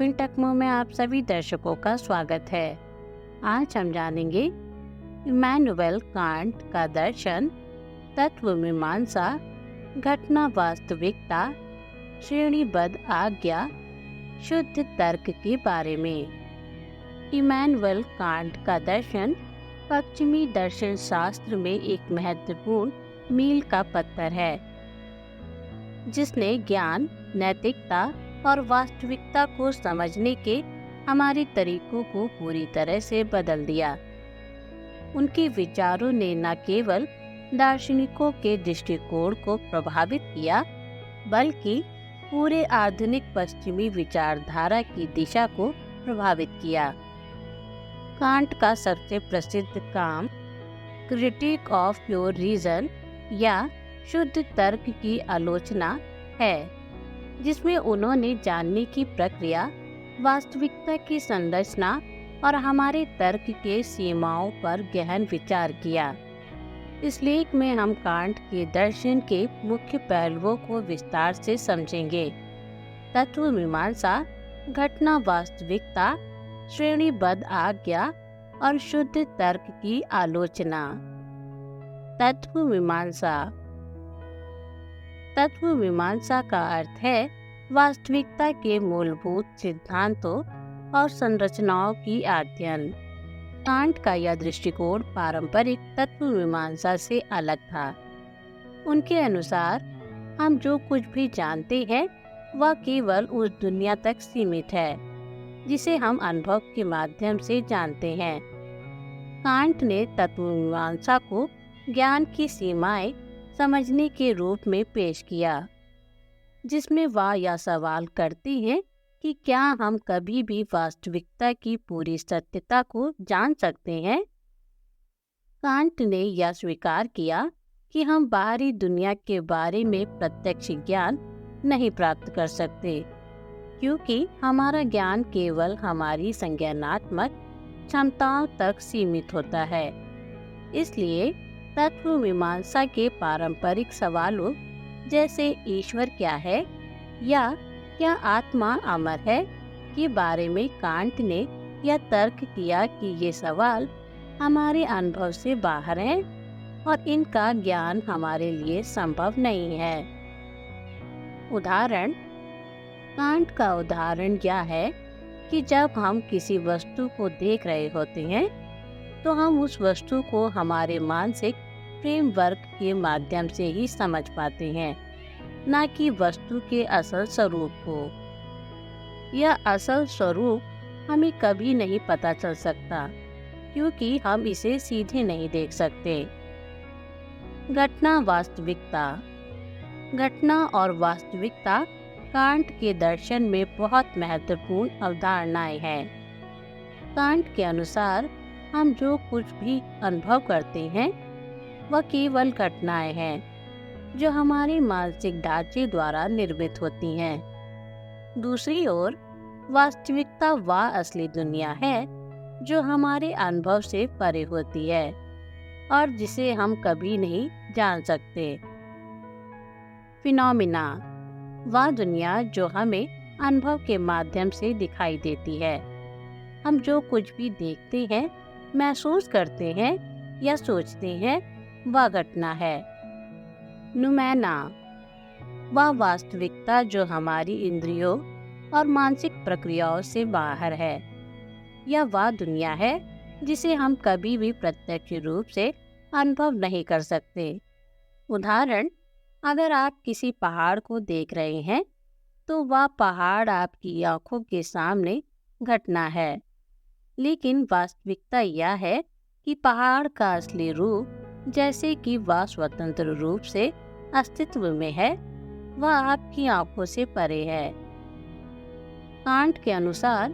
Tiffin टकमो में आप सभी दर्शकों का स्वागत है। आज हम जानेंगे इमैनुअल कांट का दर्शन, तत्व मीमांसा, घटना वास्तविकता, श्रेणीबद्ध आज्ञा, शुद्ध तर्क के बारे में। इमैनुअल कांट का दर्शन पश्चिमी दर्शन शास्त्र में एक महत्वपूर्ण मील का पत्थर है, जिसने ज्ञान, नैतिकता और वास्तविकता को समझने के हमारे तरीकों को पूरी तरह से बदल दिया। उनके विचारों ने न केवल दार्शनिकों के दृष्टिकोण को प्रभावित किया, बल्कि पूरे आधुनिक पश्चिमी विचारधारा की दिशा को प्रभावित किया। कांट का सबसे प्रसिद्ध काम क्रिटिक ऑफ प्योर रीजन या शुद्ध तर्क की आलोचना है, जिसमें उन्होंने जानने की प्रक्रिया, वास्तविकता की संरचना और हमारे तर्क के सीमाओं पर गहन विचार किया। इस लेख में हम कांट के दर्शन के मुख्य पहलुओं को विस्तार से समझेंगे। तत्व मीमांसा, घटना वास्तविकता, श्रेणीबद्ध आज्ञा और शुद्ध तर्क की आलोचना। तत्व मीमांसा। तत्व मीमांसा का अर्थ है वास्तविकता के मूलभूत सिद्धांतों और संरचनाओं की अध्ययन। कांट का यह दृष्टिकोण पारंपरिक तत्व मीमांसा से अलग था। उनके अनुसार हम जो कुछ भी जानते हैं वह केवल उस दुनिया तक सीमित है जिसे हम अनुभव के माध्यम से जानते हैं। कांट ने तत्व मीमांसा को ज्ञान की सीमाएं समझने के रूप में पेश किया, जिसमें वह यह सवाल करती हैं कि क्या हम कभी भी वास्तविकता की पूरी सत्यता को जान सकते हैं। कांट ने यह स्वीकार किया कि हम बाहरी दुनिया के बारे में प्रत्यक्ष ज्ञान नहीं प्राप्त कर सकते, क्योंकि हमारा ज्ञान केवल हमारी संज्ञानात्मक क्षमताओं तक सीमित होता है। इसलिए तत्व मीमांसा के पारंपरिक सवालों जैसे ईश्वर क्या है या क्या आत्मा अमर है के बारे में कांट ने यह तर्क किया कि ये सवाल हमारे अनुभव से बाहर हैं और इनका ज्ञान हमारे लिए संभव नहीं है। उदाहरण। कांट का उदाहरण यह है कि जब हम किसी वस्तु को देख रहे होते हैं तो हम उस वस्तु को हमारे मानसिक फ्रेमवर्क के माध्यम से ही समझ पाते हैं, न कि वस्तु के असल स्वरूप को। यह असल स्वरूप हमें कभी नहीं पता चल सकता, क्योंकि हम इसे सीधे नहीं देख सकते। घटना वास्तविकता। घटना और वास्तविकता कांट के दर्शन में बहुत महत्वपूर्ण अवधारणाएं हैं। कांट के अनुसार हम जो कुछ भी अनुभव करते हैं वह केवल घटनाएं हैं जो हमारे मानसिक ढांचे द्वारा निर्मित होती हैं। दूसरी ओर वास्तविकता वह असली दुनिया है जो हमारे अनुभव से परे होती है और जिसे हम कभी नहीं जान सकते। फिनोमिना। वह दुनिया जो हमें अनुभव के माध्यम से दिखाई देती है। हम जो कुछ भी देखते हैं, महसूस करते हैं या सोचते हैं, वह घटना है। नुमैना। वह वास्तविकता जो हमारी इंद्रियों और मानसिक प्रक्रियाओं से बाहर है। यह वह दुनिया है जिसे हम कभी भी प्रत्यक्ष रूप से अनुभव नहीं कर सकते। उदाहरण। अगर आप किसी पहाड़ को देख रहे हैं तो वह पहाड़ आपकी आंखों के सामने घटना है, लेकिन वास्तविकता यह है कि पहाड़ का असली रूप, जैसे कि वह स्वतंत्र रूप से अस्तित्व में है, वह आपकी आंखों से परे है। कांट के अनुसार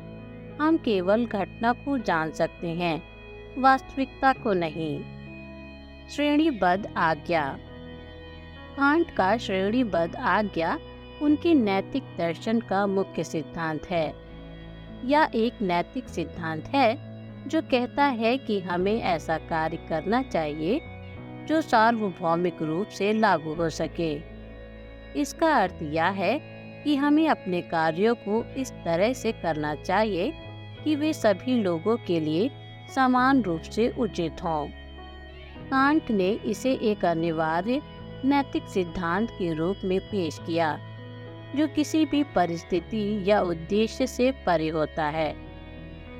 हम केवल घटना को जान सकते हैं, वास्तविकता को नहीं। श्रेणीबद्ध आज्ञा। कांट का श्रेणीबद्ध आज्ञा उनके नैतिक दर्शन का मुख्य सिद्धांत है। यह एक नैतिक सिद्धांत है जो कहता है कि हमें ऐसा कार्य करना चाहिए जो सार्वभौमिक रूप से लागू हो सके। इसका अर्थ यह है कि हमें अपने कार्यों को इस तरह से करना चाहिए कि वे सभी लोगों के लिए समान रूप से उचित हों। कांट ने इसे एक अनिवार्य नैतिक सिद्धांत के रूप में पेश किया, जो किसी भी परिस्थिति या उद्देश्य से परे होता है।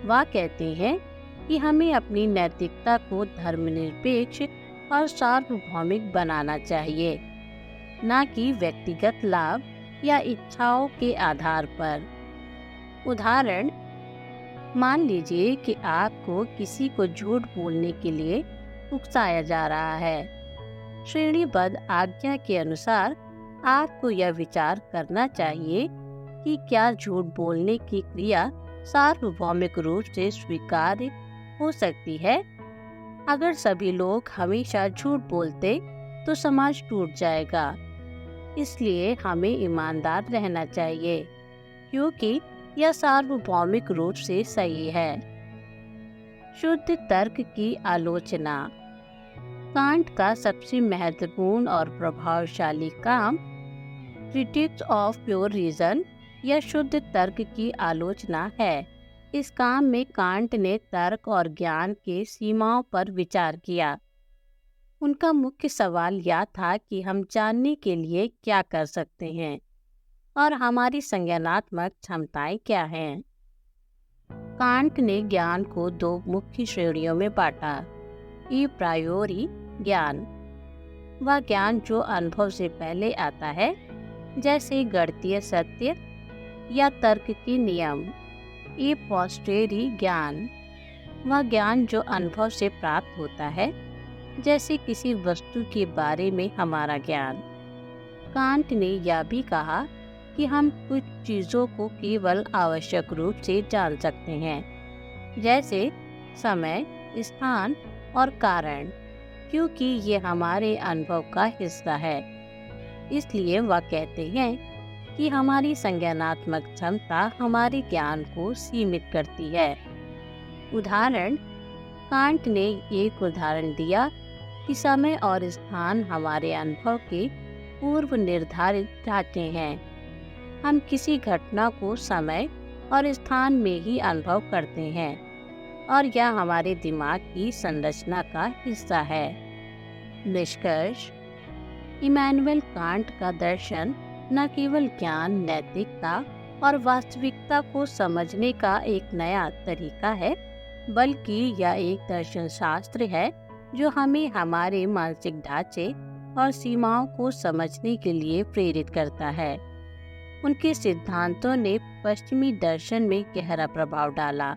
वह कहते हैं कि हमें अपनी नैतिकता को धर्मनिरपेक्ष और सार्वभौमिक बनाना चाहिए, न कि व्यक्तिगत लाभ या इच्छाओं के आधार पर। उदाहरण, मान लीजिए कि आपको किसी को झूठ बोलने के लिए उकसाया जा रहा है। श्रेणीबद्ध आज्ञा के अनुसार आपको यह विचार करना चाहिए कि क्या झूठ बोलने की क्रिया सार्वभौमिक रूप से स्वीकार्य हो सकती है। अगर सभी लोग हमेशा झूठ बोलते तो समाज टूट जाएगा। इसलिए हमें ईमानदार रहना चाहिए, क्योंकि यह सार्वभौमिक रूप से सही है। शुद्ध तर्क की आलोचना। कांट का सबसे महत्वपूर्ण और प्रभावशाली काम क्रिटिक्स ऑफ प्योर रीजन या शुद्ध तर्क की आलोचना है। इस काम में कांट ने तर्क और ज्ञान के सीमाओं पर विचार किया। उनका मुख्य सवाल यह था कि हम जानने के लिए क्या कर सकते हैं और हमारी संज्ञानात्मक क्षमताएं क्या हैं। कांट ने ज्ञान को दो मुख्य श्रेणियों में बांटा। ई प्रायोरी ज्ञान, वह ज्ञान जो अनुभव से पहले आता है, जैसे गणितीय सत्य या तर्क के नियम। ई पोस्टेरी ज्ञान, वह ज्ञान जो अनुभव से प्राप्त होता है, जैसे किसी वस्तु के बारे में हमारा ज्ञान। कांट ने यह भी कहा कि हम कुछ चीज़ों को केवल आवश्यक रूप से जान सकते हैं, जैसे समय, स्थान और कारण, क्योंकि ये हमारे अनुभव का हिस्सा है। इसलिए वह कहते हैं कि हमारी संज्ञानात्मक क्षमता हमारे ज्ञान को सीमित करती है। उदाहरण, कांट ने एक उदाहरण दिया कि समय और स्थान हमारे अनुभव के पूर्व निर्धारित ढांचे हैं। हम किसी घटना को समय और स्थान में ही अनुभव करते हैं और यह हमारे दिमाग की संरचना का हिस्सा है। निष्कर्ष, इमैनुअल कांट का दर्शन न केवल ज्ञान, नैतिकता और वास्तविकता को समझने का एक नया तरीका है, बल्कि यह एक दर्शन शास्त्र है जो हमें हमारे मानसिक ढांचे और सीमाओं को समझने के लिए प्रेरित करता है। उनके सिद्धांतों ने पश्चिमी दर्शन में गहरा प्रभाव डाला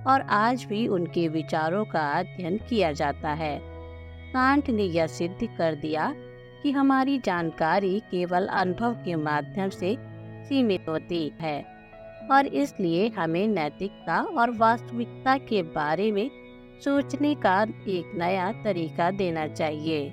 और आज भी उनके विचारों का अध्ययन किया जाता है। कांट ने यह सिद्ध कर दिया कि हमारी जानकारी केवल अनुभव के माध्यम से सीमित होती है और इसलिए हमें नैतिकता और वास्तविकता के बारे में सोचने का एक नया तरीका देना चाहिए।